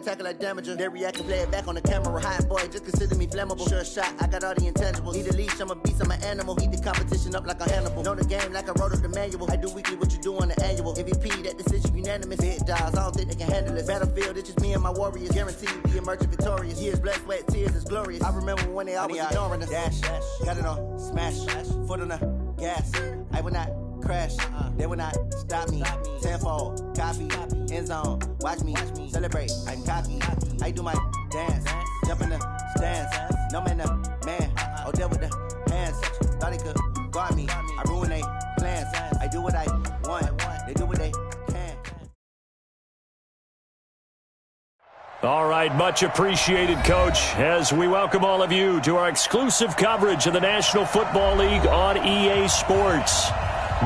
tackle like damager. They react and play it back on the camera. Hot boy, just consider me flammable. Sure shot, I got all the intangibles. Need a leash, I'm a beast, I'm an animal. Eat the competition up like a Hannibal. Know the game like I wrote up the manual. I do weekly what you do on the annual. MVP, that decision unanimous. Big dogs, I don't think they can handle this. Battlefield, it's just me and my warriors. Guarantee you be emerging victorious. Years, blood, sweat, tears, it's glorious. I remember when they always ignoring us. Dash, got it on, smash, foot on the gas. I will not crash, they will not stop me. Tenfold, copy, end zone, watch me celebrate. I'm cocky, I do my dance, jump in the stands. No man, man, oh deal with the hands. Thought he could guard me, I ruin they plans. I do what I want, they do what they can. All right, much appreciated, Coach, as we welcome all of you to our exclusive coverage of the National Football League on EA Sports.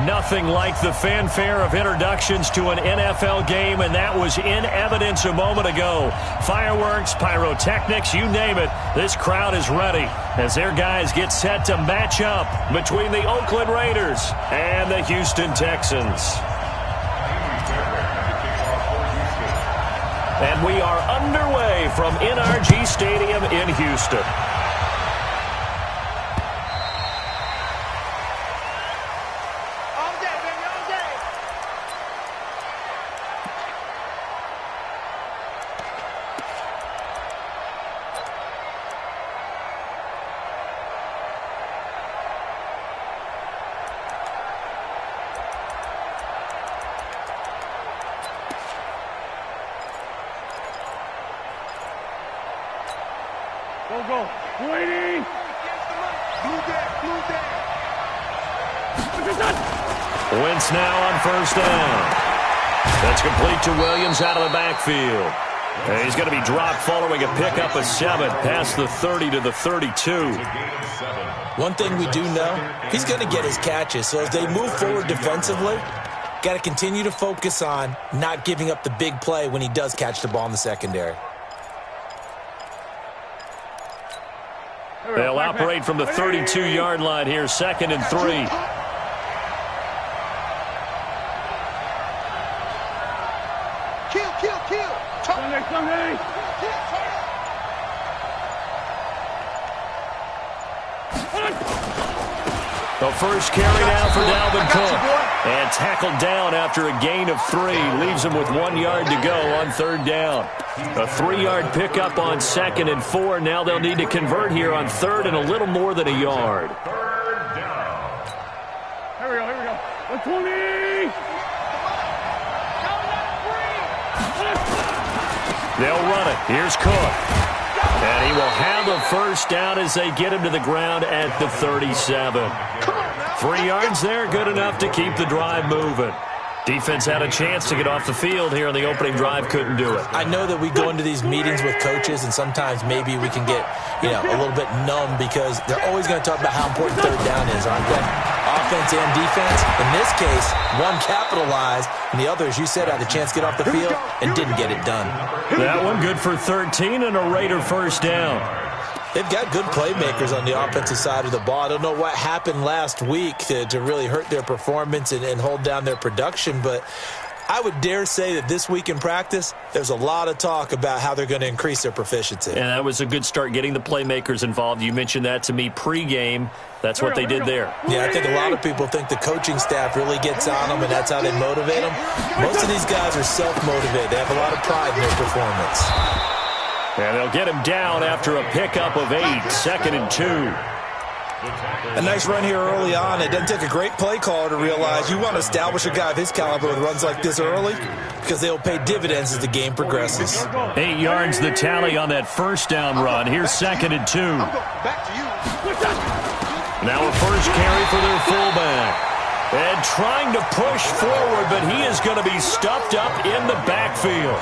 Nothing like the fanfare of introductions to an NFL game, and that was in evidence a moment ago. Fireworks, pyrotechnics, you name it, this crowd is ready as their guys get set to match up between the Oakland Raiders and the Houston Texans. And we are underway from NRG Stadium in Houston. Go. Waiting. Wentz now on first down. That's complete to Williams out of the backfield. And he's going to be dropped following a pickup of 7 past the 30 to the 32. One thing we do know, he's going to get his catches. So as they move forward defensively, got to continue to focus on not giving up the big play when he does catch the ball in the secondary. They'll operate from the 32-yard line here, 2nd and 3. Kill. Sunday. The first carry now for Dalvin Cook. And tackled down after a gain of 3. Leaves him with 1 yard to go on 3rd down. A 3-yard pickup on 2nd and 4. Now they'll need to convert here on 3rd and a little more than a yard. Here we go. 120. They'll run it. Here's Cook. And he will have a first down as they get him to the ground at the 37. 3 yards there, good enough to keep the drive moving. Defense had a chance to get off the field here on the opening drive, couldn't do it. I know that we go into these meetings with coaches, and sometimes maybe we can get, a little bit numb because they're always going to talk about how important 3rd down is, aren't they? Offense and defense. In this case, one capitalized, and the other, as you said, had a chance to get off the field and didn't get it done. That one good for 13 and a Raider first down. They've got good playmakers on the offensive side of the ball. I don't know what happened last week to really hurt their performance and hold down their production, but I would dare say that this week in practice, there's a lot of talk about how they're going to increase their proficiency. And that was a good start getting the playmakers involved. You mentioned that to me pregame. That's what they did there. Yeah, I think a lot of people think the coaching staff really gets on them, and that's how they motivate them. Most of these guys are self-motivated. They have a lot of pride in their performance. And they'll get him down after a pickup of 8, 2nd and 2. A nice run here early on. It doesn't take a great play caller to realize you want to establish a guy of his caliber with runs like this early because they'll pay dividends as the game progresses. 8 yards the tally on that first down run. Here's 2nd and 2. Now a first carry for their fullback. And trying to push forward, but he is going to be stuffed up in the backfield.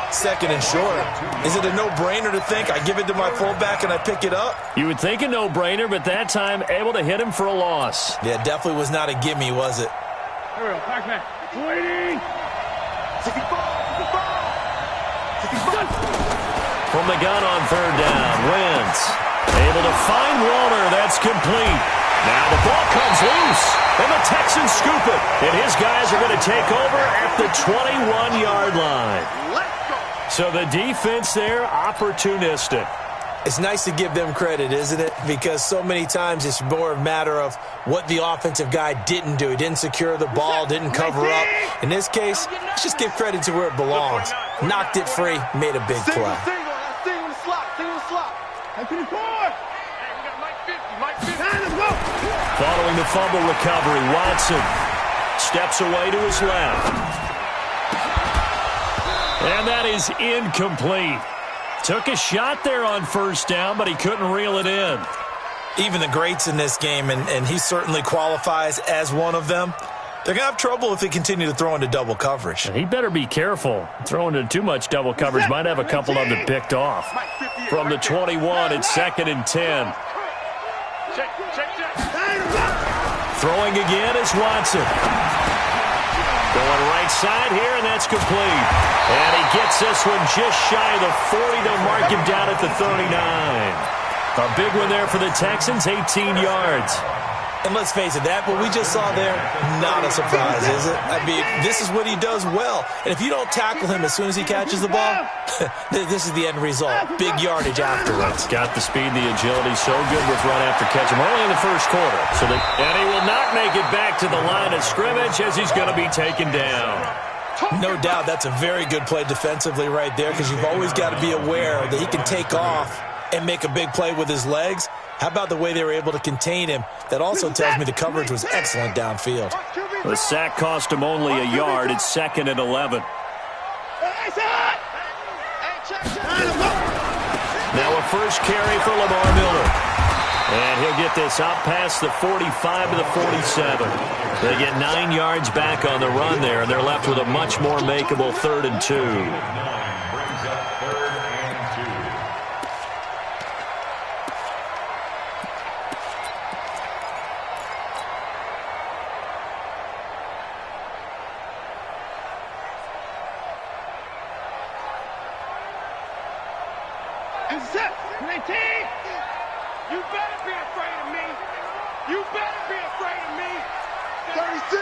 2nd and short. Is it a no-brainer to think I give it to my fullback and I pick it up? You would think a no-brainer, but that time able to hit him for a loss. Yeah, definitely was not a gimme, was it? Here we go. Back. Waiting. From the gun on 3rd down, Wentz able to find Walter. That's complete. Now the ball comes loose, and the Texans scoop it. And his guys are going to take over at the 21-yard line. So the defense there, opportunistic. It's nice to give them credit, isn't it? Because so many times it's more a matter of what the offensive guy didn't do. He didn't secure the ball, didn't cover up. In this case, let's just give credit to where it belongs. Knocked it free, made a big play. Following the fumble recovery, Watson steps away to his left. And that is incomplete. Took a shot there on first down, but he couldn't reel it in. Even the greats in this game, and he certainly qualifies as one of them, they're going to have trouble if they continue to throw into double coverage. He better be careful. Throwing into too much double coverage might have a couple of them picked off. From the 21, it's 2nd and 10. Throwing again is Watson. Going right side here, and that's complete. And he gets this one just shy of the 40. They'll mark him down at the 39. A big one there for the Texans, 18 yards. And let's face it, that what we just saw there, not a surprise, is it? I mean, this is what he does well. And if you don't tackle him as soon as he catches the ball, this is the end result. Big yardage afterwards. Got the speed, the agility, so good with run after catch. Him early in the first quarter. And he will not make it back to the line of scrimmage as he's going to be taken down. No doubt that's a very good play defensively right there, because you've always got to be aware that he can take off and make a big play with his legs. How about the way they were able to contain him? That also tells me the coverage was excellent downfield. The sack cost him only a yard. It's 2nd and 11. Now a first carry for Lamar Miller. And he'll get this out past the 45 to the 47. They get 9 yards back on the run there, and they're left with a much more makeable 3rd and 2. You better be afraid of me. You better be afraid of me. 36.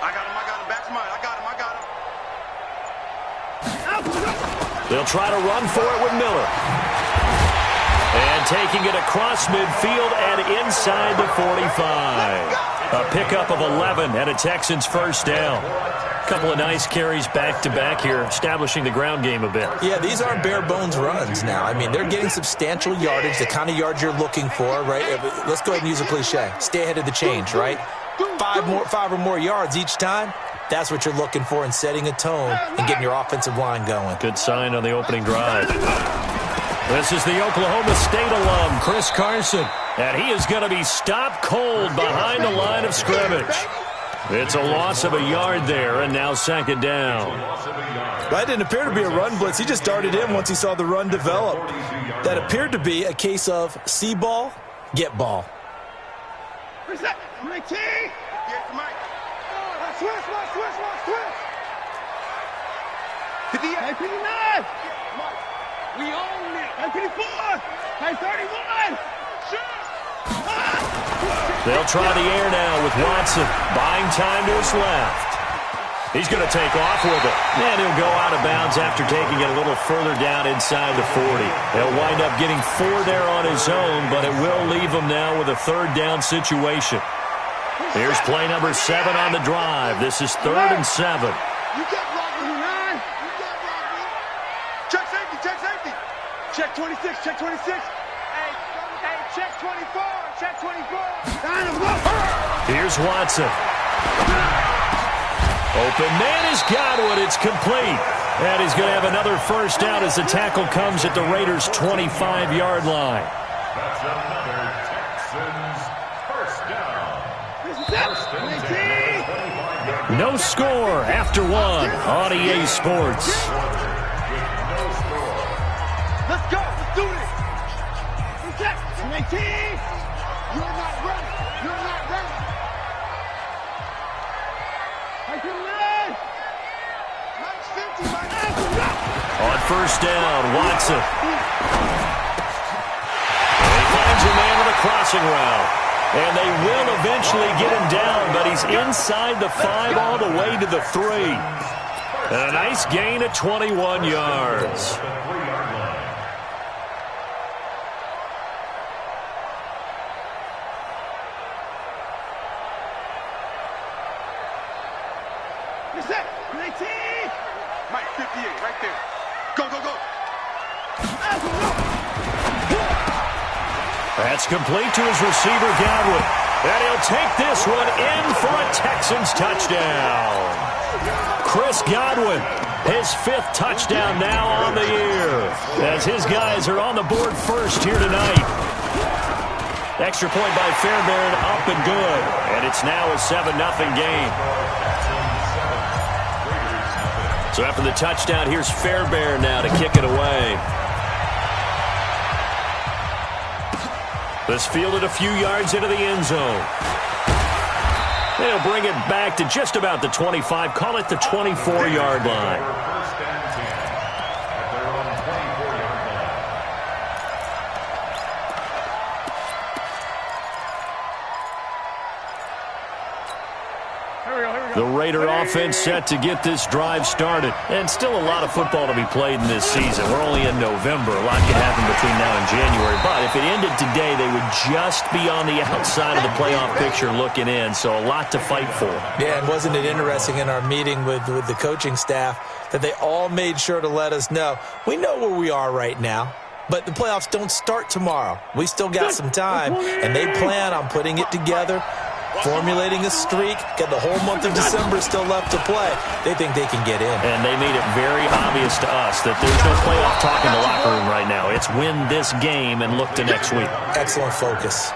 I got him. Back to mine. I got him. They'll try to run for it with Miller. And taking it across midfield and inside the 45. A pickup of 11 and a Texans first down. A couple of nice carries back-to-back here, establishing the ground game a bit. Yeah, these aren't bare-bones runs now. I mean, they're getting substantial yardage, the kind of yards you're looking for, right? Let's go ahead and use a cliche. Stay ahead of the change, right? Five or more yards each time. That's what you're looking for in setting a tone and getting your offensive line going. Good sign on the opening drive. This is the Oklahoma State alum, Chris Carson. And he is going to be stopped cold behind the line of scrimmage. It's a loss of a yard there, and now 2nd down. That didn't appear to be a run blitz. He just darted in once he saw the run develop. That appeared to be a case of see ball, get ball. Where's that? My team! Get Mike. Switch. To the 59. We own it. 54. 31. They'll try the air now with Watson buying time to his left. He's going to take off with it. And he'll go out of bounds after taking it a little further down inside the 40. He'll wind up getting 4 there on his own, but it will leave him now with a 3rd down situation. Here's play number 7 on the drive. This is 3rd and 7. You got Rocky 9. Check safety. Check 26. Check 26. Hey, check 24. Check 24. Here's Watson. Open man has got one. It's complete. And he's going to have another first down as the tackle comes at the Raiders' 25-yard line. That's another Texans first down. No score after 1 on EA Sports. Let's go. Let's do this. You're not ready. On first down, Watson. And he finds a man with a crossing route. And they will eventually get him down, but he's inside the 5 all the way to the 3. And a nice gain of 21 yards. Mike, 58, right there. Go, go, go. That's complete to his receiver, Godwin. And he'll take this one in for a Texans touchdown. Chris Godwin, his 5th touchdown now on the year, as his guys are on the board first here tonight. Extra point by Fairbairn, up and good. And it's now a 7-0 game. So after the touchdown, here's Fairbairn now to kick it away. This fielded a few yards into the end zone. They'll bring it back to just about the 25, call it the 24-yard line. The Raider offense set to get this drive started. And still a lot of football to be played in this season. We're only in November. A lot can happen between now and January. But if it ended today, they would just be on the outside of the playoff picture looking in. So a lot to fight for. Yeah, and wasn't it interesting in our meeting with the coaching staff that they all made sure to let us know, we know where we are right now. But the playoffs don't start tomorrow. We still got some time. And they plan on putting it together, formulating a streak, got the whole month of December still left to play. They think they can get in. And they made it very obvious to us that there's no playoff talk in the locker room right now. It's win this game and look to next week. Excellent focus.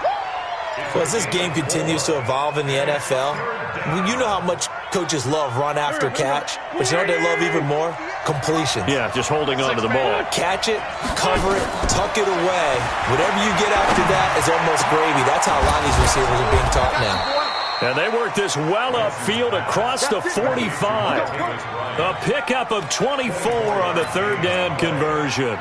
Well, as this game continues to evolve in the NFL, you know how much coaches love run after catch, but you know what they love even more? Completion. Yeah, just holding on to the ball. Catch it, cover it, tuck it away. Whatever you get after that is almost gravy. That's how a lot of these receivers are being taught now. And they work this well upfield across the 45. A pickup of 24 on the 3rd down conversion.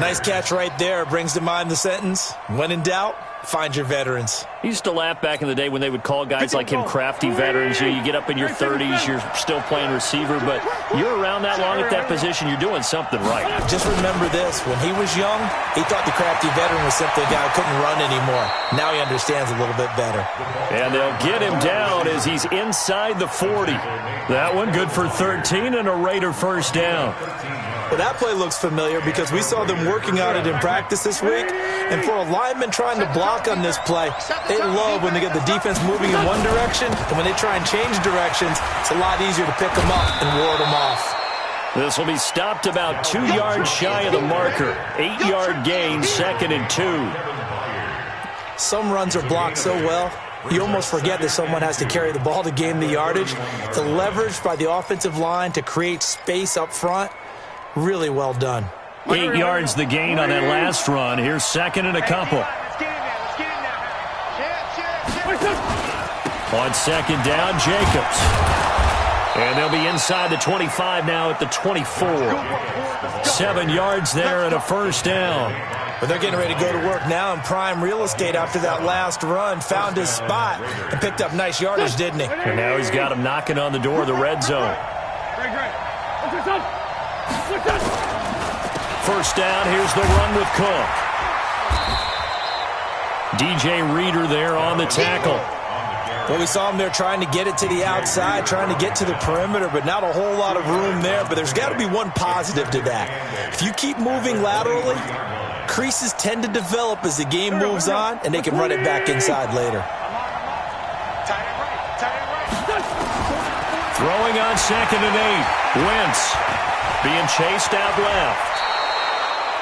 Nice catch right there. Brings to mind the sentence, when in doubt, find your veterans. He used to laugh back in the day when they would call guys like him crafty veterans. You get up in your 30s, you're still playing receiver, but you're around that long at that position, you're doing something right. Just remember this. When he was young, he thought the crafty veteran was simply a guy who couldn't run anymore. Now he understands a little bit better. And they'll get him down as he's inside the 40. That one good for 13 and a Raider first down. Well, that play looks familiar because we saw them working on it in practice this week. And for a lineman trying to block on this play, they love when they get the defense moving in one direction. And when they try and change directions, it's a lot easier to pick them up and ward them off. This will be stopped about 2 yards shy of the marker. 8-yard gain, 2nd and 2. Some runs are blocked so well, you almost forget that someone has to carry the ball to gain the yardage. The leverage by the offensive line to create space up front, really well done. 8 yards the gain on that last run. Here's 2nd and a couple. On 2nd down, Jacobs. And they'll be inside the 25 now at the 24. 7 yards there and a first down. But they're getting ready to go to work now in prime real estate after that last run. Found his spot and picked up nice yardage, didn't he? And now he's got him knocking on the door of the red zone. First down, here's the run with Cook. DJ Reader there on the tackle. Well, we saw him there trying to get it to the outside, trying to get to the perimeter, but not a whole lot of room there. But there's got to be one positive to that. If you keep moving laterally, creases tend to develop as the game moves on, and they can run it back inside later. Throwing on 2nd and 8. Wentz being chased out left.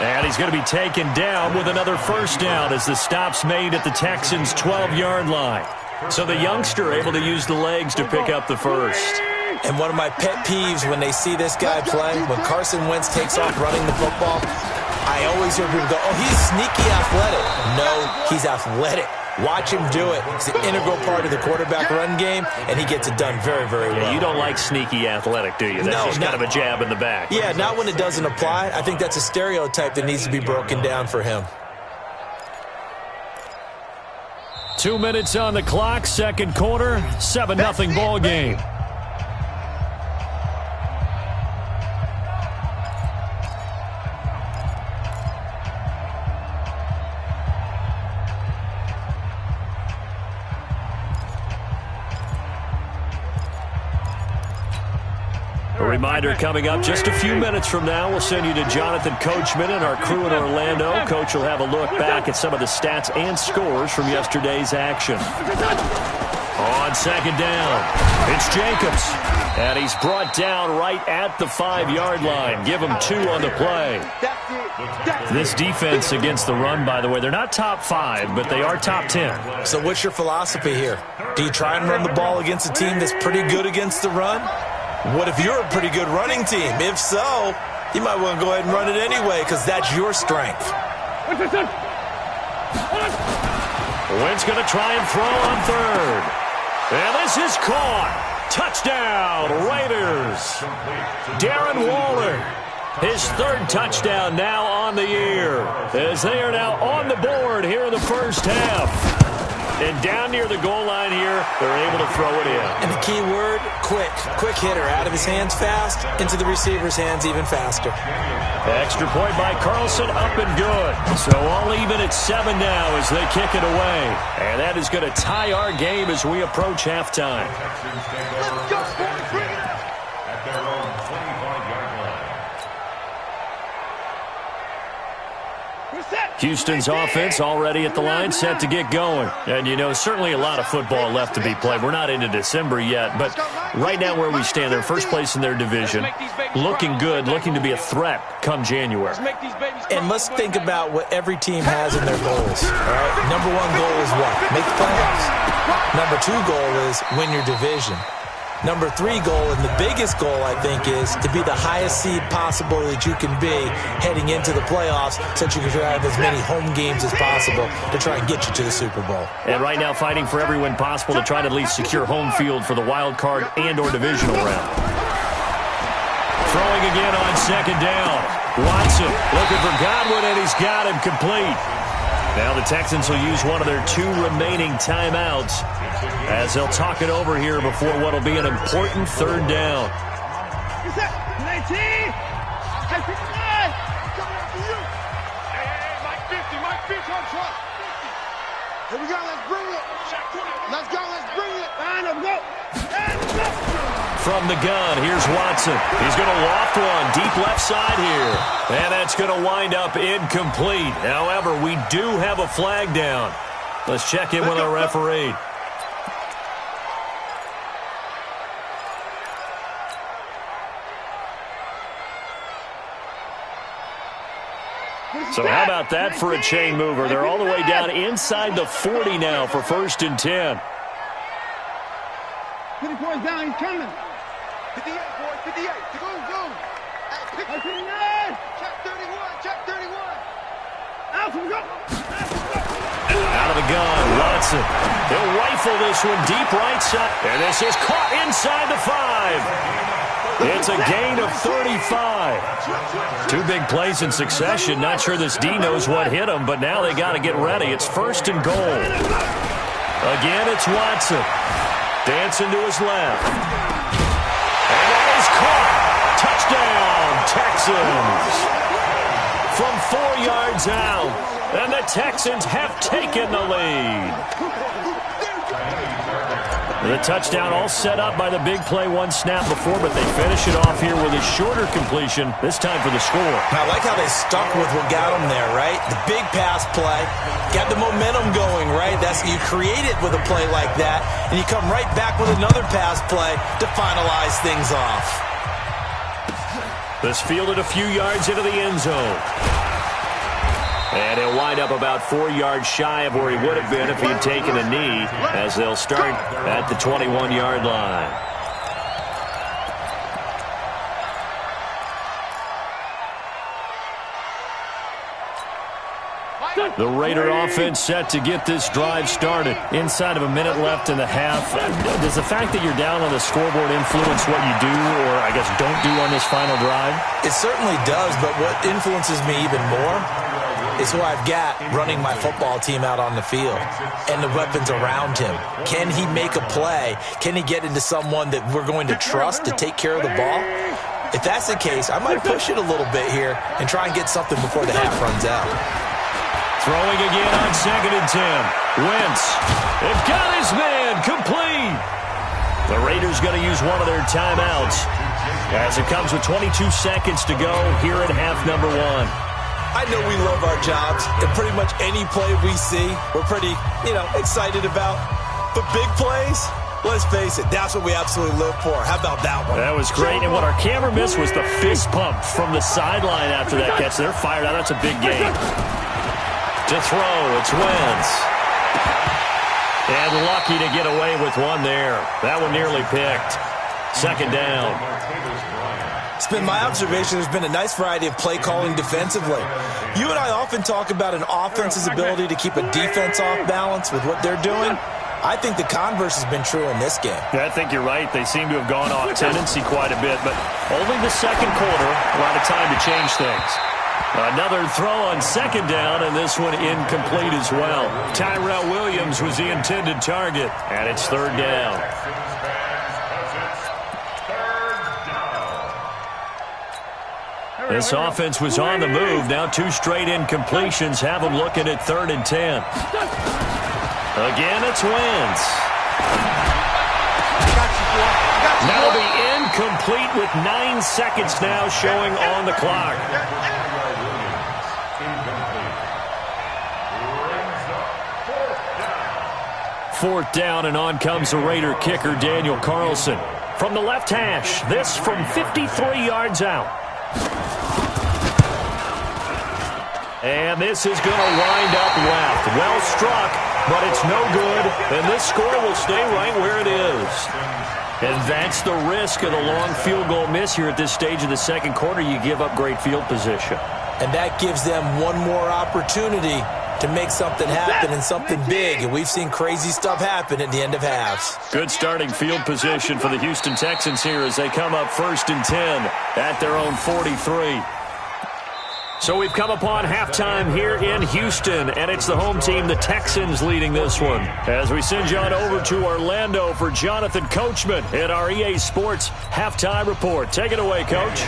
And he's going to be taken down with another first down as the stop's made at the Texans' 12-yard line. So the youngster able to use the legs to pick up the first. And one of my pet peeves when they see this guy play, when Carson Wentz takes off running the football, I always hear people go, oh, he's sneaky athletic. No, he's athletic. Watch him do it. It's an integral part of the quarterback run game, and he gets it done very, very well. Yeah, you don't like sneaky athletic, do you? That's just kind of a jab in the back. Yeah, not when it doesn't apply. I think that's a stereotype that needs to be broken down for him. 2 minutes on the clock, second quarter, 7-0 ball game. A reminder coming up just a few minutes from now. We'll send you to Jonathan Coachman and our crew in Orlando. Coach will have a look back at some of the stats and scores from yesterday's action. On second down, it's Jacobs. And he's brought down right at the 5-yard line. Give him 2 on the play. This defense against the run, by the way, they're not top 5, but they are top 10. So what's your philosophy here? Do you try and run the ball against a team that's pretty good against the run? What if you're a pretty good running team? If so, you might want to go ahead and run it anyway because that's your strength. Wentz going to try and throw on third. And this is caught. Touchdown, Raiders. Darren Waller, his 3rd touchdown now on the year, as they are now on the board here in the first half. And down near the goal line here, they're able to throw it in. And the key word, quick. Quick hitter. Out of his hands fast, into the receiver's hands even faster. Extra point by Carlson, up and good. So all even at 7 now as they kick it away. And that is going to tie our game as we approach halftime. Let's go, boys. Bring it up. At their own 25-yard line. Houston's offense already at the line, set to get going. And, you know, certainly a lot of football left to be played. We're not into December yet, but right now where we stand, they're first place in their division, looking good, looking to be a threat come January. And let's think about what every team has in their goals. All right? Number 1 goal is what? Make the playoffs. Number 2 goal is win your division. Number 3 goal, and the biggest goal, I think, is to be the highest seed possible that you can be heading into the playoffs so that you can have as many home games as possible to try and get you to the Super Bowl. And right now fighting for every win possible to try to at least secure home field for the wild card and or divisional round. Throwing again on second down. Watson looking for Godwin, and he's got him complete. Now the Texans will use one of their 2 remaining timeouts as they'll talk it over here before what will be an important 3rd down. Here we go, let's bring it. Let's go, let's bring it. And go. From the gun, here's Watson. He's going to loft one deep left side here. And that's going to wind up incomplete. However, we do have a flag down. Let's check in with our referee. So how about that for a chain mover? They're all the way down inside the 40 now for 1st and 10. 50 points down, he's coming. 58, boys, 58. Go, go. Check 31, check 31. Out we go. Out of the gun, Watson. He'll rifle this one deep right side. And this is caught inside the 5. It's a gain of 35. 2 big plays in succession. Not sure this D knows what hit him, but now they got to get ready. It's 1st and goal. Again, it's Watson. Dancing to his left. And that is caught. Touchdown, Texans. From 4 yards out. And the Texans have taken the lead. The touchdown all set up by the big play 1 snap before, but they finish it off here with a shorter completion, this time for the score. I like how they stuck with what got them there, right? The big pass play, got the momentum going, right? That's you create it with a play like that, and you come right back with another pass play to finalize things off. This fielded a few yards into the end zone. And he'll wind up about 4 yards shy of where he would have been if he had taken a knee, as they'll start at the 21-yard line. The Raider offense set to get this drive started. Inside of a minute left in the half. Does the fact that you're down on the scoreboard influence what you do, or I guess don't do on this final drive? It certainly does, but what influences me even more is who I've got running my football team out on the field and the weapons around him. Can he make a play? Can he get into someone that we're going to trust to take care of the ball? If that's the case, I might push it a little bit here and try and get something before the half runs out. Throwing again on 2nd and 10. Wentz. They've got his man complete. The Raiders going to use one of their timeouts as it comes with 22 seconds to go here at half number 1. I know we love our jobs, and pretty much any play we see, we're pretty, excited about. But big plays, let's face it, that's what we absolutely live for. How about that one? That was great, and what our camera missed was the fist pump from the sideline after that catch. They're fired out. That's a big game. To throw, it's Wentz. And lucky to get away with one there. That one nearly picked. 2nd down. It's been my observation there's been a nice variety of play calling defensively. You and I often talk about an offense's ability to keep a defense off balance with what they're doing. I think the converse has been true in this game. Yeah, I think you're right. They seem to have gone off tendency quite a bit, but only the 2nd quarter, a lot of time to change things. Another throw on 2nd down, and this one incomplete as well. Tyrell Williams was the intended target, and it's 3rd down. This offense was on the move. Now 2 straight incompletions have them looking at 3rd and 10. Again, it's Wentz. That'll be incomplete with 9 seconds now showing on the clock. 4th down, and on comes the Raider kicker, Daniel Carlson. From the left hash, this from 53 yards out. And this is going to wind up left. Well struck, but it's no good, and this score will stay right where it is. And that's the risk of the long field goal miss here at this stage of the 2nd quarter. You give up great field position. And that gives them one more opportunity to make something happen and something big. And we've seen crazy stuff happen at the end of halves. Good starting field position for the Houston Texans here as they come up 1st and 10 at their own 43. So we've come upon halftime here in Houston, and it's the home team, the Texans, leading this one. As we send you on over to Orlando for Jonathan Coachman at our EA Sports Halftime Report. Take it away, Coach.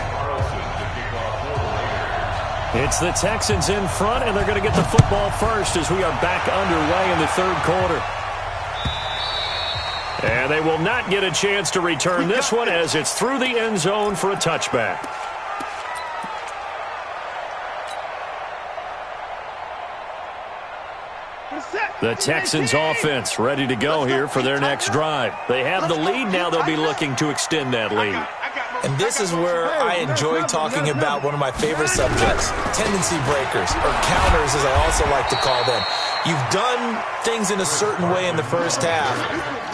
It's the Texans in front, and they're going to get the football first as we are back underway in the 3rd quarter. And they will not get a chance to return this one as it's through the end zone for a touchback. The Texans offense ready to go here for their next drive. They have the lead. Now they'll be looking to extend that lead. And this is where I enjoy talking about one of my favorite subjects, tendency breakers, or counters as I also like to call them. You've done things in a certain way in the first half,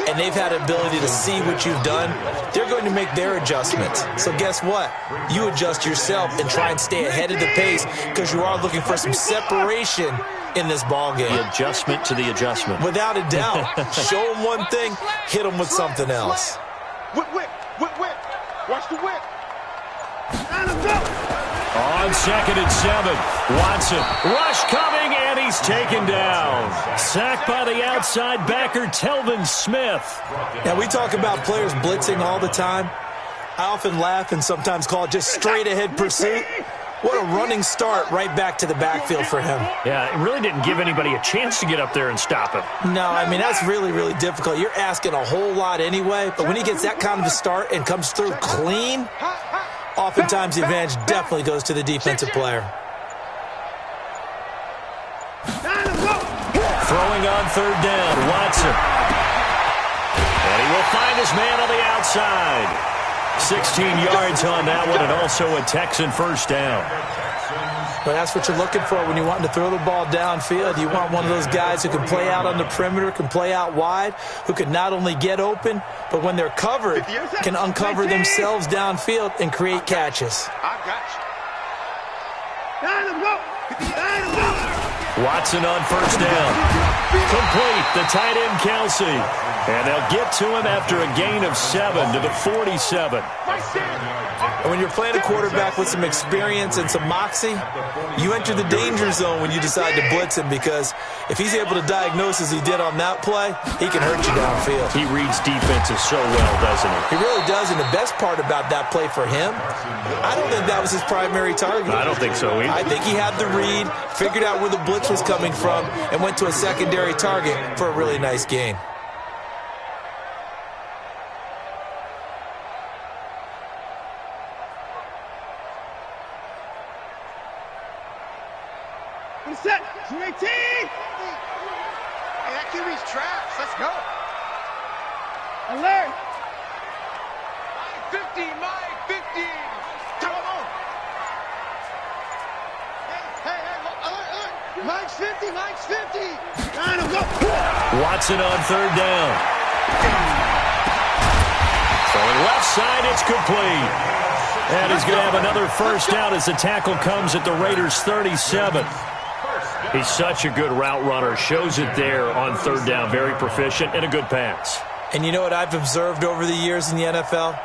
and they've had the ability to see what you've done. They're going to make their adjustments. So guess what? You adjust yourself and try and stay ahead of the pace because you are looking for some separation in this ball game. The adjustment to the adjustment. Without a doubt. Show them one thing, hit them with something else. Whip, whip, whip, whip. Watch the whip. On 2nd and 7, Watson. Rush coming, and he's taken down. Sacked by the outside backer, Telvin Smith. Now, we talk about players blitzing all the time. I often laugh and sometimes call it just straight-ahead pursuit. What a running start right back to the backfield for him. Yeah, it really didn't give anybody a chance to get up there and stop him. No, I mean, that's really, really difficult. You're asking a whole lot anyway, but when he gets that kind of a start and comes through clean, oftentimes the advantage definitely goes to the defensive player. Throwing on 3rd down, Watson. And he will find his man on the outside. 16 yards on that one, and also a Texan 1st down. Well, that's what you're looking for when you want to throw the ball downfield. You want one of those guys who can play out on the perimeter, can play out wide, who can not only get open, but when they're covered, can uncover themselves downfield and create catches. I got you. Watson on first down. Complete. The tight end, Kelsey. And they'll get to him after a gain of 7 to the 47. And when you're playing a quarterback with some experience and some moxie, you enter the danger zone when you decide to blitz him, because if he's able to diagnose as he did on that play, he can hurt you downfield. He reads defenses so well, doesn't he? He really does, and the best part about that play for him, I don't think that was his primary target. I don't think so either. I think he had the read, figured out where the blitz was coming from, and went to a secondary target for a really nice gain. Set. 218. Hey, that QB's traps. Let's go. Alert. 50, Mike, 50. Come on. Hey, alert. Mike's 50, Mike's 50. Got him, go. Watson on third down. Throwing left side, it's complete. And he's going to have another first down as the tackle comes at the Raiders' 37. He's such a good route runner. Shows it there on third down. Very proficient and a good pass. And you know what I've observed over the years in the NFL?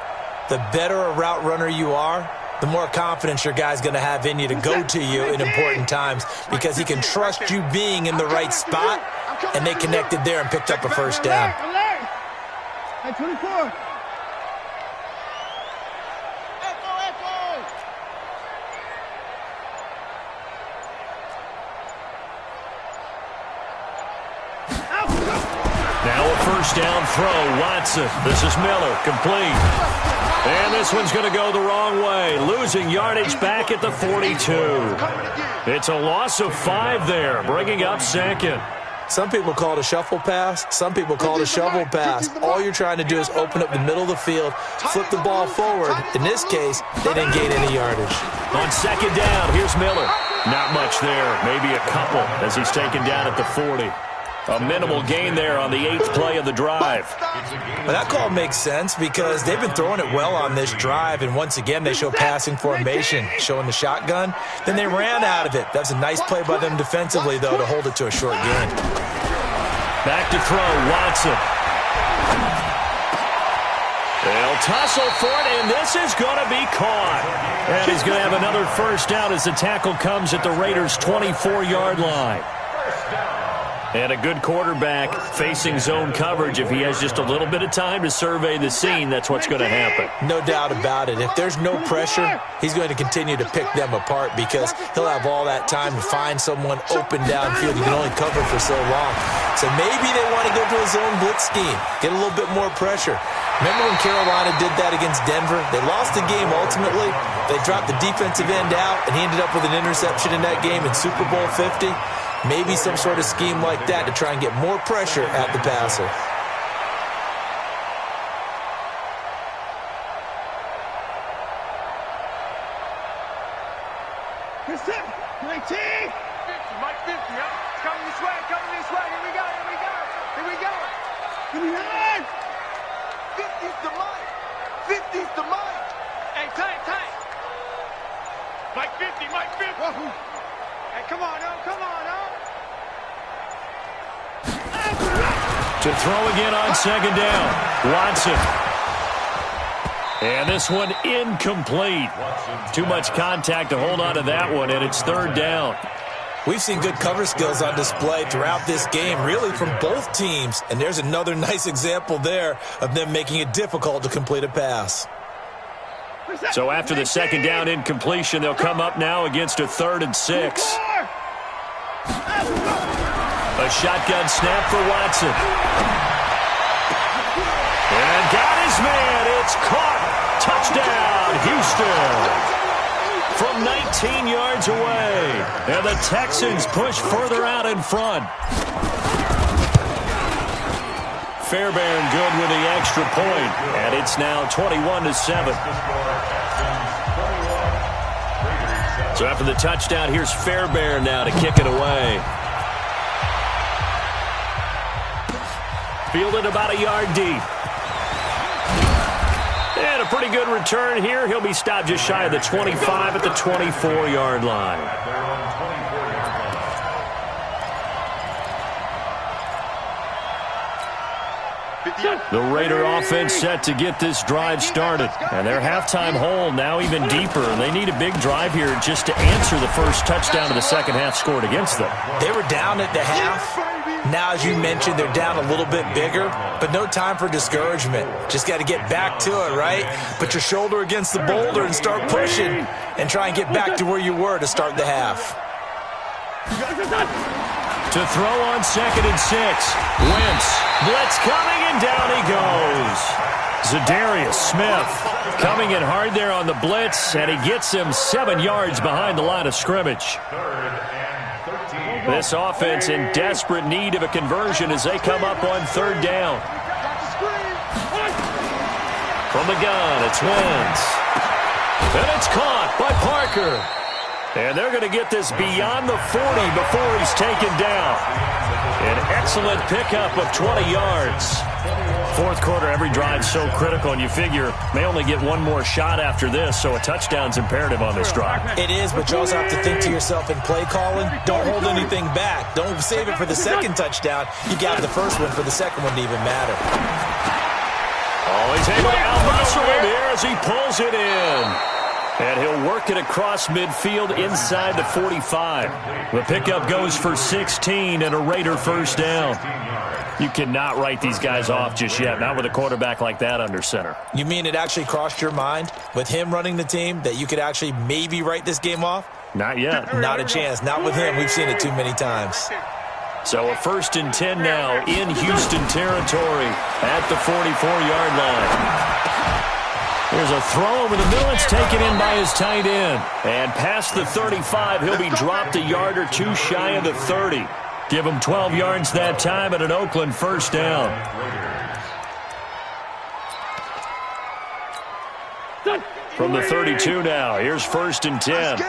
The better a route runner you are, the more confidence your guy's going to have in you to go to you in important times, because he can trust you being in the right spot, and they connected there and picked up a first down. At 24. Now a first down throw. Watson. This is Miller. Complete. And this one's going to go the wrong way. Losing yardage back at the 42. It's a loss of 5 there, bringing up second. Some people call it a shuffle pass. Some people call it a shovel pass. All you're trying to do is open up the middle of the field, flip the ball forward. In this case, they didn't gain any yardage. On second down, here's Miller. Not much there. Maybe a couple as he's taken down at the 40. A minimal gain there on the 8th play of the drive. Well, that call makes sense because they've been throwing it well on this drive, and once again they show passing formation, showing the shotgun. Then they ran out of it. That's a nice play by them defensively, though, to hold it to a short gain. Back to throw, Watson. They'll tussle for it, and this is going to be caught. And he's going to have another first down as the tackle comes at the Raiders' 24-yard line. And a good quarterback facing zone coverage. If he has just a little bit of time to survey the scene, that's what's going to happen. No doubt about it. If there's no pressure, he's going to continue to pick them apart because he'll have all that time to find someone open downfield. You can only cover for so long. So maybe they want to go to a zone blitz scheme, get a little bit more pressure. Remember when Carolina did that against Denver? They lost the game ultimately. They dropped the defensive end out, and he ended up with an interception in that game in Super Bowl 50. Maybe some sort of scheme like that to try and get more pressure at the passer. Good set. 19. 50, Mike 50, huh? It's coming this way, Here we go. 59. 50's the Mike. 50's the Mike. Hey, tight. Mike 50. Whoa. Hey, come on, To throw again on second down. Watson. And this one incomplete. Too much contact to hold on to that one, and it's third down. We've seen good cover skills on display throughout this game, really from both teams. And there's another nice example there of them making it difficult to complete a pass. So after the second down incompletion, they'll come up now against a 3rd and 6. A shotgun snap for Watson. And got his man. It's caught. Touchdown, Houston. From 19 yards away. And the Texans push further out in front. Fairbairn good with the extra point. And it's now 21-7. So after the touchdown, here's Fairbairn now to kick it away. Fielded about a yard deep. And a pretty good return here. He'll be stopped just shy of the 25 at the 24-yard line. The Raider offense set to get this drive started. And their halftime hole now even deeper. And they need a big drive here just to answer the first touchdown of the second half scored against them. They were down at the half. Now, as you mentioned, they're down a little bit bigger, but no time for discouragement. Just got to get back to it, right? Put your shoulder against the boulder and start pushing and try and get back to where you were to start the half. To throw on 2nd and 6. Wentz. Blitz coming, and down he goes. Zadarius Smith coming in hard there on the blitz, and he gets him 7 yards behind the line of scrimmage. This offense in desperate need of a conversion as they come up on 3rd down. From the gun, it's Wentz. And it's caught by Parker. And they're going to get this beyond the 40 before he's taken down. An excellent pickup of 20 yards. Fourth quarter, every drive so critical, and you figure may only get one more shot after this, so a touchdown's imperative on this drive. It is, but you also have to think to yourself in play calling, don't hold anything back. Don't save it for the second touchdown. You got the first one for the second one to even matter. Oh, he's able to out-muscle him here as he pulls it in. And he'll work it across midfield inside the 45. The pickup goes for 16 and a Raider first down. You cannot write these guys off just yet, not with a quarterback like that under center. You mean it actually crossed your mind with him running the team that you could actually maybe write this game off? Not yet. Not a chance. Not with him. We've seen it too many times. So a 1st and 10 now in Houston territory at the 44-yard line. There's a throw over the middle. It's taken in by his tight end. And past the 35, he'll be dropped a yard or two shy of the 30. Give him 12 yards that time and an Oakland first down. From the 32 now, here's 1st and 10.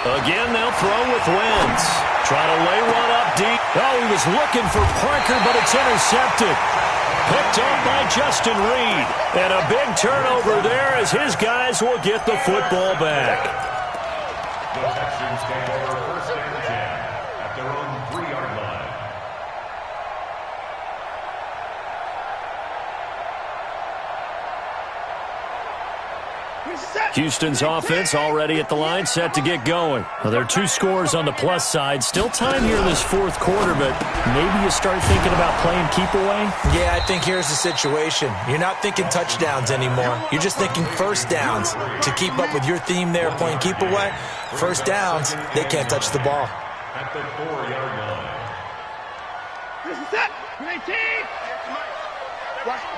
Again, they'll throw with Wentz. Try to lay one up deep. Oh, he was looking for Parker, but it's intercepted. Picked off by Justin Reed. And a big turnover there as his guys will get the football back. The Texans take over 1st and 10 at their own 3-yard line. Houston's offense already at the line, set to get going. Well, there are 2 scores on the plus side. Still time here in this 4th quarter, but maybe you start thinking about playing keep away? Yeah, I think here's the situation. You're not thinking touchdowns anymore. You're just thinking first downs. To keep up with your theme there, playing keep away, first downs, they can't touch the ball. At the 4-yard line. This is it. 19.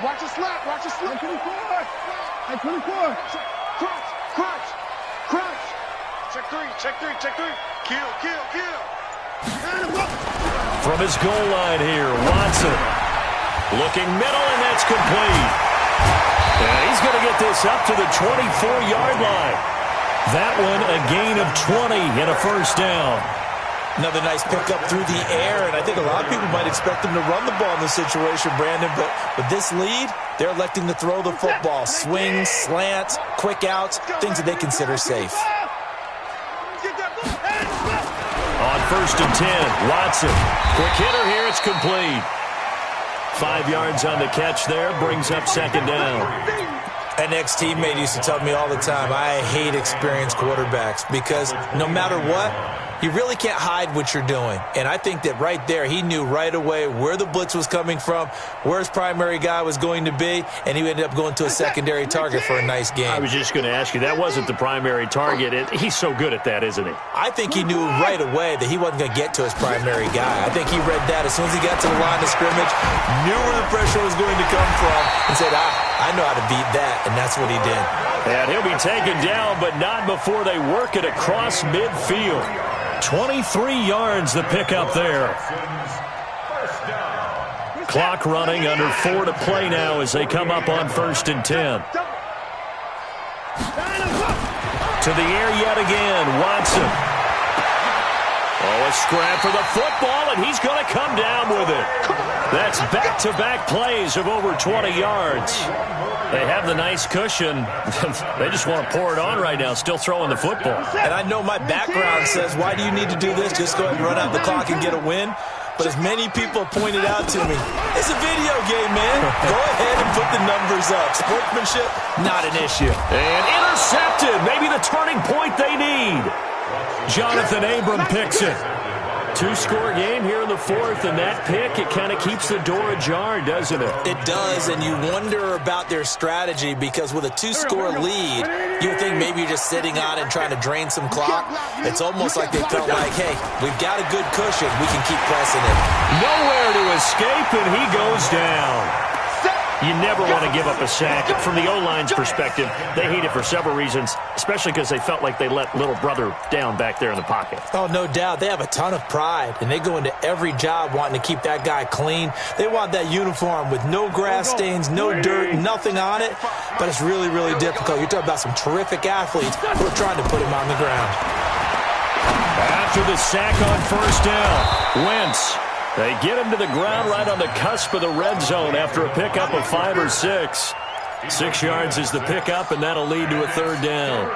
Watch the slap. Watch the slap. 24. 24. Crunch. Check three. Kill. From his goal line here, Watson. Looking middle, and that's complete. And he's going to get this up to the 24-yard line. That one a gain of 20 and a first down. Another nice pickup through the air, and I think a lot of people might expect them to run the ball in this situation, Brandon, but with this lead, they're electing to throw the football. Swings, slants, quick outs, things that they consider safe. On 1st and 10, Watson. Quick hitter here, it's complete. 5 yards on the catch there, brings up 2nd down. An ex-teammate used to tell me all the time, I hate experienced quarterbacks because no matter what, you really can't hide what you're doing. And I think that right there, he knew right away where the blitz was coming from, where his primary guy was going to be, and he ended up going to a secondary target for a nice game. I was just going to ask you, that wasn't the primary target. He's so good at that, isn't he? I think he knew right away that he wasn't going to get to his primary guy. I think he read that as soon as he got to the line of scrimmage, knew where the pressure was going to come from, and said, I know how to beat that, and that's what he did. And he'll be taken down, but not before they work it across midfield. 23 yards the pickup there. Clock running, under 4 to play now as they come up on 1st and 10. To the air yet again, Watson. Oh, a scrap for the football, and he's going to come down with it. That's back-to-back plays of over 20 yards. They have the nice cushion. They just want to pour it on right now, still throwing the football. And I know my background says, why do you need to do this? Just go ahead and run out the clock and get a win. But as many people pointed out to me, it's a video game, man. Go ahead and put the numbers up. Sportsmanship, not an issue. And intercepted. Maybe the turning point they need. Jonathan Abram picks it. Two-score game here in the fourth, and that pick, it kind of keeps the door ajar, doesn't it? It does, and you wonder about their strategy because with a two-score lead, you would think maybe you're just sitting on it and trying to drain some clock. It's almost like they felt like, hey, we've got a good cushion. We can keep pressing it. Nowhere to escape, and he goes down. You never want to give up a sack. From the O-line's perspective, they hate it for several reasons, especially because they felt like they let little brother down back there in the pocket. Oh, no doubt. They have a ton of pride, and they go into every job wanting to keep that guy clean. They want that uniform with no grass stains, no dirt, nothing on it, but it's really, really difficult. You're talking about some terrific athletes who are trying to put him on the ground. After the sack on first down, Wentz. They get him to the ground right on the cusp of the red zone after a pickup of 5 or 6. 6 yards is the pickup, and that'll lead to a third down.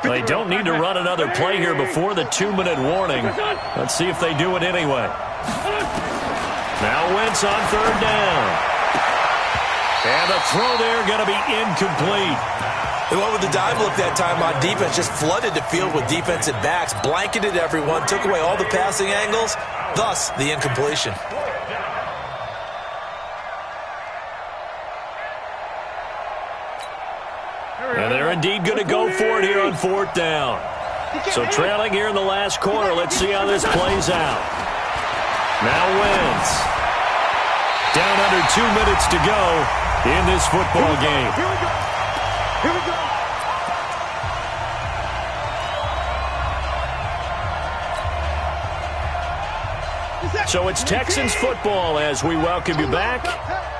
They don't need to run another play here before the 2-minute warning. Let's see if they do it anyway. Now Wentz on third down. And the throw there going to be incomplete. They went with the dive look that time on defense, just flooded the field with defensive backs, blanketed everyone, took away all the passing angles, thus the incompletion. And they're indeed going to go for it here on fourth down. So trailing here in the last quarter, let's see how this plays out. Now Wentz. Down under 2 minutes to go in this football game. Here we go. Here we go. So it's Texans football as we welcome you back.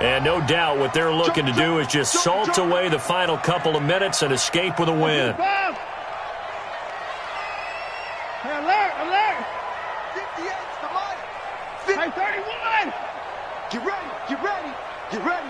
And no doubt what they're looking to do is just salt away the final couple of minutes and escape with a win. Hey, alert, alert. 58, come on. Hey, 31. Get ready, get ready, get ready.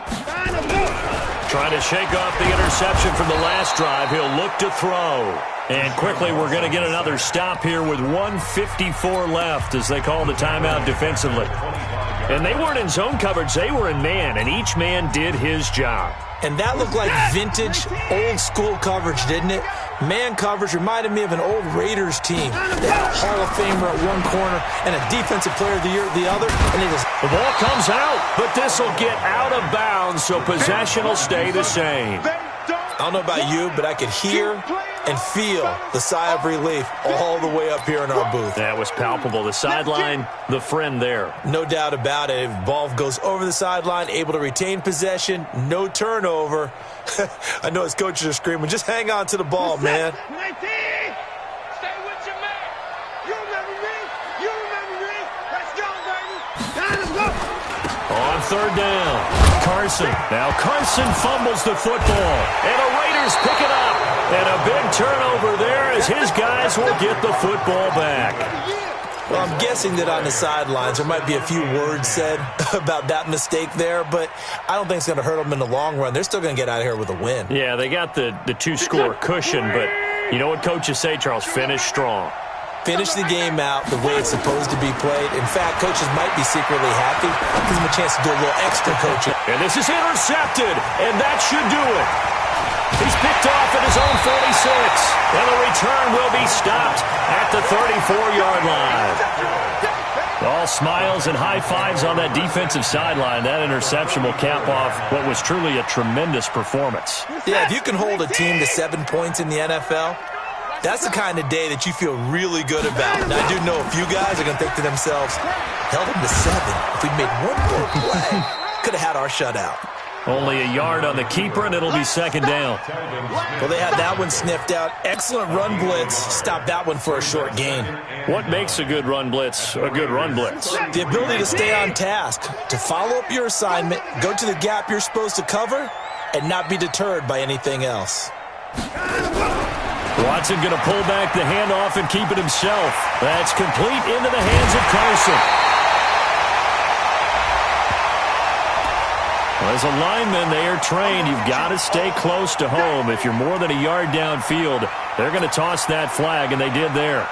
Trying to shake off the interception from the last drive. He'll look to throw. And quickly, we're going to get another stop here with 1:54 left as they call the timeout defensively. And they weren't in zone coverage. They were in man, and each man did his job. And that looked like vintage, old-school coverage, didn't it? Man coverage reminded me of an old Raiders team. They had a Hall of Famer at one corner and a Defensive Player of the Year at the other. And they just... The ball comes out, but this will get out of bounds, so possession will stay the same. I don't know about you, but I could hear and feel the sigh of relief all the way up here in our booth. That was palpable. The sideline, the friend there. No doubt about it. If ball goes over the sideline, able to retain possession, no turnover. I know his coaches are screaming, just hang on to the ball, man. 19. Stay with your man. You remember me. You remember me. Let's go, baby. Now let's go. On third down, Carson. Now Carson fumbles the football, and the Raiders pick it up. And a big turnover there as his guys will get the football back. Well, I'm guessing that on the sidelines there might be a few words said about that mistake there, but I don't think it's going to hurt them in the long run. They're still going to get out of here with a win. Yeah, they got the two-score cushion, but you know what coaches say, Charles? Finish strong. Finish the game out the way it's supposed to be played. In fact, coaches might be secretly happy. Gives them a chance to do a little extra coaching. And this is intercepted, and that should do it. He's picked off at his own 46, and the return will be stopped at the 34-yard line. All smiles and high fives on that defensive sideline. That interception will cap off what was truly a tremendous performance. Yeah, if you can hold a team to 7 points in the NFL, that's the kind of day that you feel really good about. Now, I do know a few guys are going to think to themselves, held them to 7. If we made one more play, could have had our shutout. Only a yard on the keeper, and it'll be second down. Well, they had that one sniffed out. Excellent run blitz. Stopped that one for a short gain. What makes a good run blitz a good run blitz? The ability to stay on task, to follow up your assignment, go to the gap you're supposed to cover, and not be deterred by anything else. Watson going to pull back the handoff and keep it himself. That's complete into the hands of Carson. Well, as a lineman, they are trained. You've got to stay close to home. If you're more than a yard downfield, they're going to toss that flag, and they did there.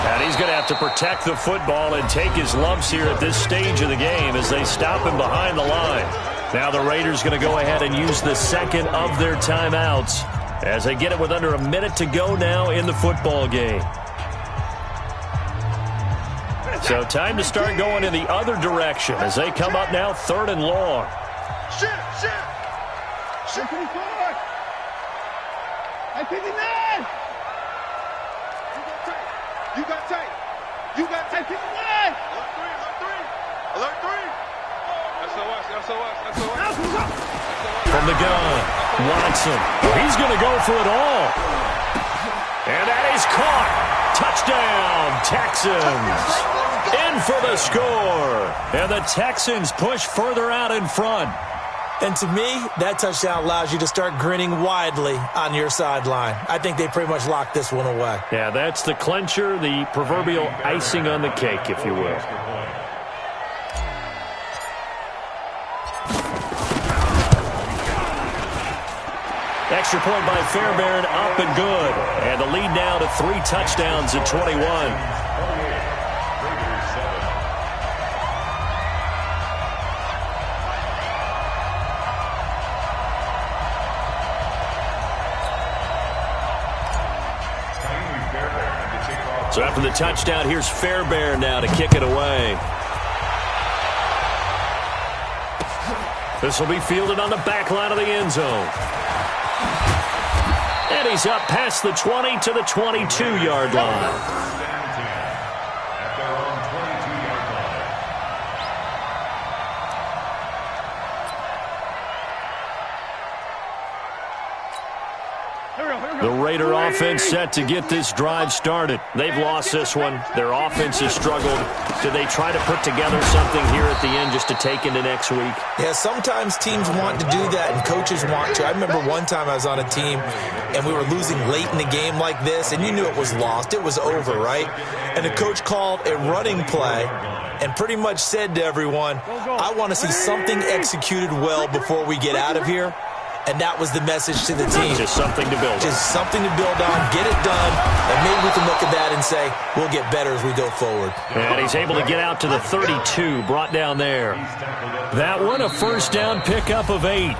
And he's going to have to protect the football and take his lumps here at this stage of the game as they stop him behind the line. Now the Raiders going to go ahead and use the second of their timeouts as they get it with under a minute to go now in the football game. So time to start going in the other direction as they come up now 3rd and long. Shit. 54. Hey, 59. You got tape. 59. Alert 3. SOS. From the gun, Watson. He's going to go for it all. And that is caught. Touchdown, Texans. In for the score. And the Texans push further out in front. And to me, that touchdown allows you to start grinning widely on your sideline. I think they pretty much locked this one away. Yeah, that's the clincher, the proverbial icing on the cake, if you will. Extra point by Fairbairn, up and good. And the lead now to 3 touchdowns at 21. So after the touchdown, here's Fairbairn now to kick it away. This will be fielded on the back line of the end zone. And he's up past the 20 to the 22-yard line. The Raider offense set to get this drive started. They've lost this one. Their offense has struggled. Do they try to put together something here at the end just to take into next week? Yeah, sometimes teams want to do that and coaches want to. I remember one time I was on a team and we were losing late in the game like this, and you knew it was lost. It was over, right? And the coach called a running play and pretty much said to everyone, I want to see something executed well before we get out of here. And that was the message to the team. Just something to build on. Just something to build on, get it done, and maybe we can look at that and say, we'll get better as we go forward. And he's able to get out to the 32, brought down there. That one, a first down pickup of 8.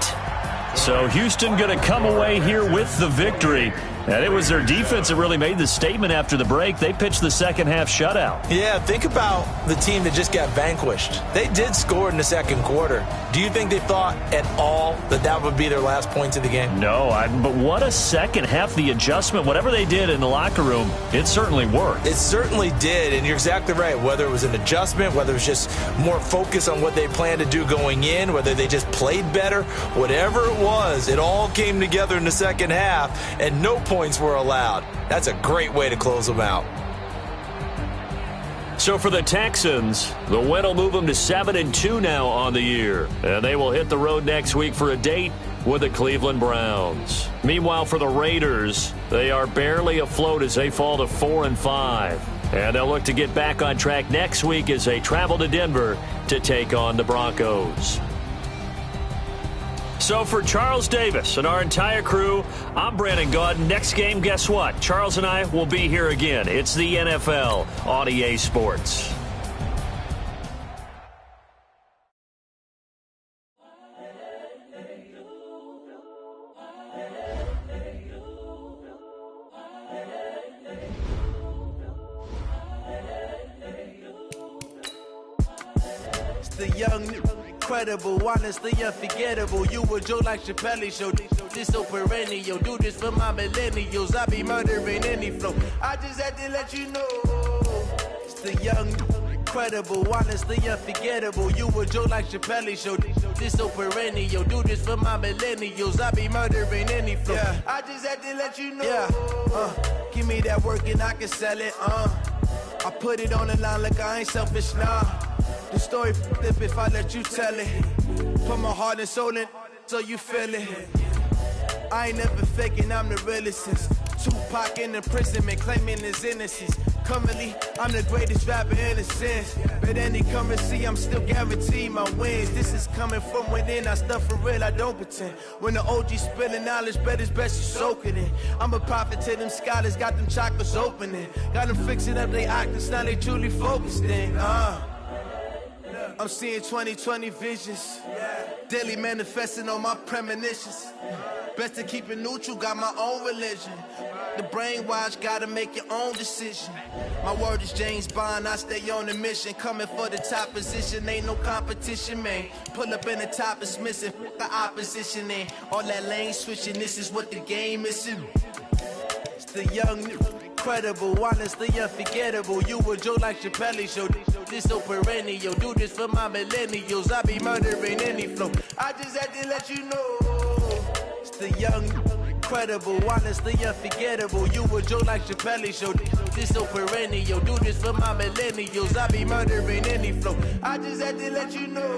So Houston going to come away here with the victory. And it was their defense that really made the statement after the break. They pitched the second half shutout. Yeah, think about the team that just got vanquished. They did score in the second quarter. Do you think they thought at all that that would be their last points of the game? No, but what a second half. The adjustment, whatever they did in the locker room, it certainly worked. It certainly did, and you're exactly right. Whether it was an adjustment, whether it was just more focus on what they planned to do going in, whether they just played better, whatever it was, it all came together in the second half, and no points were allowed. That's a great way to close them out. So for the Texans, the win will move them to 7-2 now on the year. And they will hit the road next week for a date with the Cleveland Browns. Meanwhile, for the Raiders, they are barely afloat as they fall to 4-5. And they'll look to get back on track next week as they travel to Denver to take on the Broncos. So for Charles Davis and our entire crew, I'm Brandon Gaudin. Next game, guess what? Charles and I will be here again. It's the NFL on EA Sports. It's the young, incredible, honestly unforgettable. You a joke like Chappelle Show. This so perennial. Do this for my millennials. I be murdering any flow. I just had to let you know. It's the young, incredible, honestly unforgettable. You a joke like Chappelle Show. This so perennial. Do this for my millennials. I be murdering any flow. Yeah. I just had to let you know. Yeah. Give me that work and I can sell it. I put it on the line like I ain't selfish, nah. The story flip if I let you tell it. Put my heart and soul in so you feel it. I ain't never faking, I'm the realest since Tupac in imprisonment, claiming his innocence. Currently, I'm the greatest rapper in a sense. But any currency, I'm still guaranteed my wins. This is coming from within, I stuff for real, I don't pretend. When the OG spilling knowledge, bet it's best you soak it in. I'm a prophet to them scholars, got them chakras opening. Got them fixing up they octaves, now they truly focused in. I'm seeing 2020 visions. Daily manifesting on my premonitions. Best to keep it neutral, got my own religion. The brainwash, gotta make your own decision. My word is James Bond, I stay on a mission. Coming for the top position, ain't no competition, man. Pull up in the top is missing, the opposition ain't. All that lane switching, this is what the game is. It's the young, incredible, honestly unforgettable. You a Joe like Chappelle show. This so perennial, do this for my millennials. I be murdering any flow. I just had to let you know. It's the young, incredible, honestly unforgettable. You a Joe like Chappelle show. This so perennial, do this for my millennials. I be murdering any flow. I just had to let you know.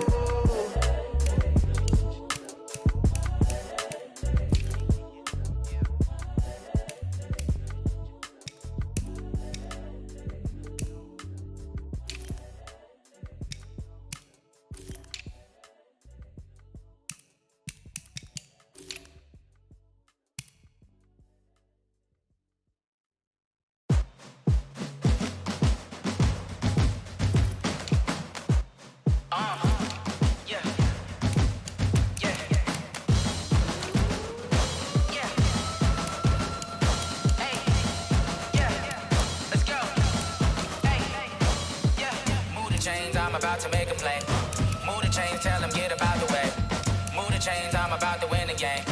I'm about to make a play. Move the chains, tell them get about the way. Move the chains, I'm about to win the game.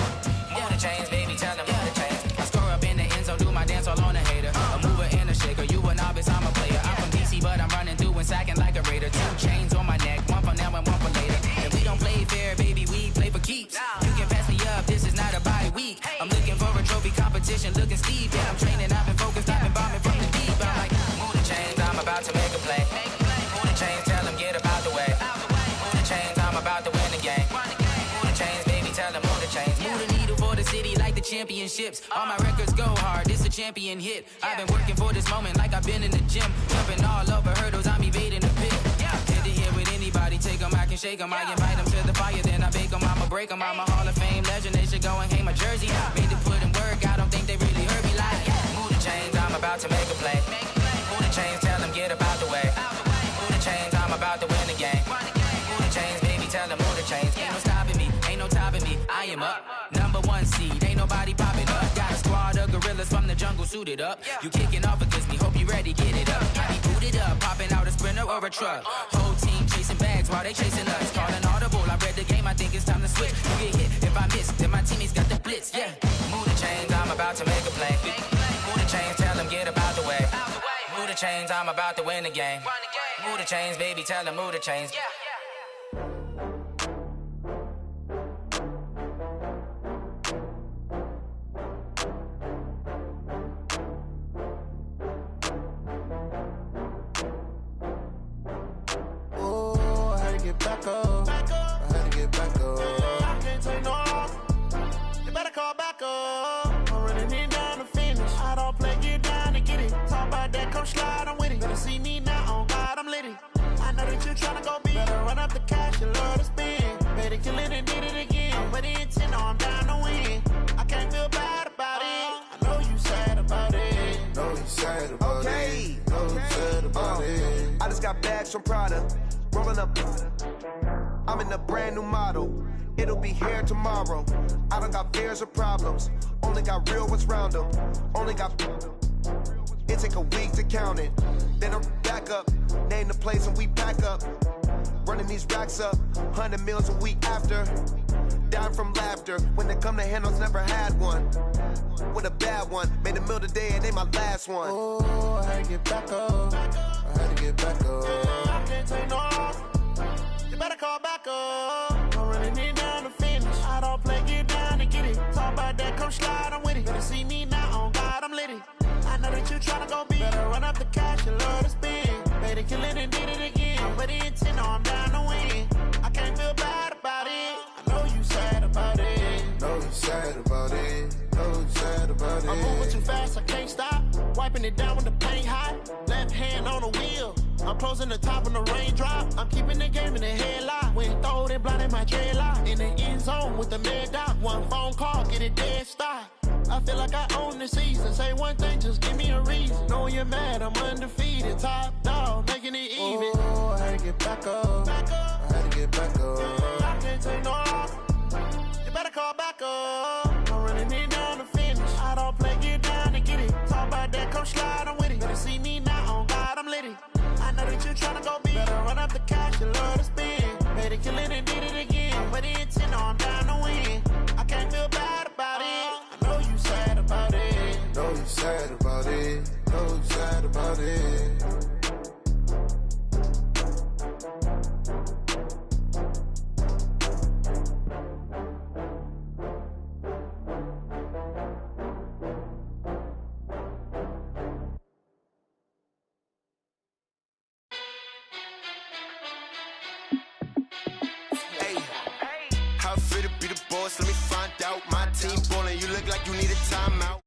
Move the chains, baby, tell them move the chains. I score up in the end zone, do my dance all on a hater. A mover and a shaker, you a novice, I'm a player. I'm from DC, but I'm running through and sacking like a raider. 2 chains on my neck, one for now and one for later. And we don't play fair, baby, we play for keeps. You can pass me up, this is not a bye week. I'm looking for a trophy competition, looking steep. Yeah, I'm training, I've been focused, I've been bombing from the deep. I'm like, move the chains, I'm about to make a play. Move the chains, tell them get about the way. Move the chains, I'm about to win the game. Move the chains, baby, tell them move the chains. Move the needle for the city like the championships. All my records go hard, this a champion hit. I've been working for this moment like I've been in the gym. Jumping all over hurdles, I'm evading the pit. Hit the hit with anybody, take them, I can shake them. I invite them to the fire, then I bake them, I'ma break them. I'm a Hall of Fame legend, they should go and hang my jersey. Made to put in work, I don't think they really heard me like. Move the chains, I'm about to make a play. Move the chains, tell them get about the way. Move the chains, I'm about to win the game. Move the chains, baby, tell them move the chains. Ain't no stopping me, ain't no topping me, I am up. #1 seed, ain't nobody popping up. Got a squad of gorillas from the jungle suited up. You kicking off against me, hope you ready, get it up. I be booted up, popping out a Sprinter or a truck. Whole team chasing bags while they chasing us. Calling audible, I read the game, I think it's time to switch. You get hit, if I miss, then my teammates got the blitz, yeah. Move the chains, I'm about to make a play. Move the chains, tell them get about the way. Move the chains, I'm about to win the game. Move the chains, baby, tell them move the chains. Back up. I had to get back up. I can't take no off. You better call back up. I'm running it down to finish. I don't play, get down to get it. Talk about that, come slide, I'm with it. Better see me now, on God, I'm lit it. I know that you're tryna go big. Better run up the cash, you love to spend. Better kill it and did it again. I'm with the intent, I'm down to win. I can't feel bad about it. I know you sad about it. Know you sad about it. Know you sad about it. I just got bags from Prada. Rolling up, I'm in a brand new model. It'll be here tomorrow. I don't got fears or problems. Only got real ones round them. Only got. It take a week to count it. Then I'm back up. Name the place and we pack up. Running these racks up. 100 meals a week after. Down from laughter. When they come to handles, never had one. With a bad one. Made a meal today and they my last one. Oh, I had to get back up. I had to get back up. I can't take no off. You better call back up. I'm running it down to finish. I don't play, get down to get it. Talk about that, come slide, I'm with it. Better see me now, on God, I'm lit it. I know that you tryna go big. Better run up the cash, you love to spend. Better kill it and did it again. I'm with the intent, I'm down to win. I can't feel bad about it. I know you sad about it. Know you sad about it. Know you sad about it. I'm moving too fast, I can't stop. Wiping it down when the paint hot. Left hand on the wheel. I'm closing the top on the raindrop. I'm keeping the game in the headlock. When throw it blind in my dreadlock. In the end zone with the mad dot. One phone call, get it dead stop. I feel like I own the season. Say one thing, just give me a reason. Knowing you're mad, I'm undefeated. Top dog, making it even. Oh, I had to get back up. I had to get back up. I can't take no loss. You better call back up. I'm running it down to finish. I don't play, get down and get it. Talk about that, come slide, I'm with it. Better see me now, on God, I'm lit it. I know that you're tryna go big. Better run up the cash, you love to spend. Made it, kill it, and did it again. But the intent, I'm down to win. I can't feel bad about it. I know you sad about it. Know you sad about it. Know you sad about it. How fit to be the boss? Let me find out. My team ballin', you look like you need a timeout.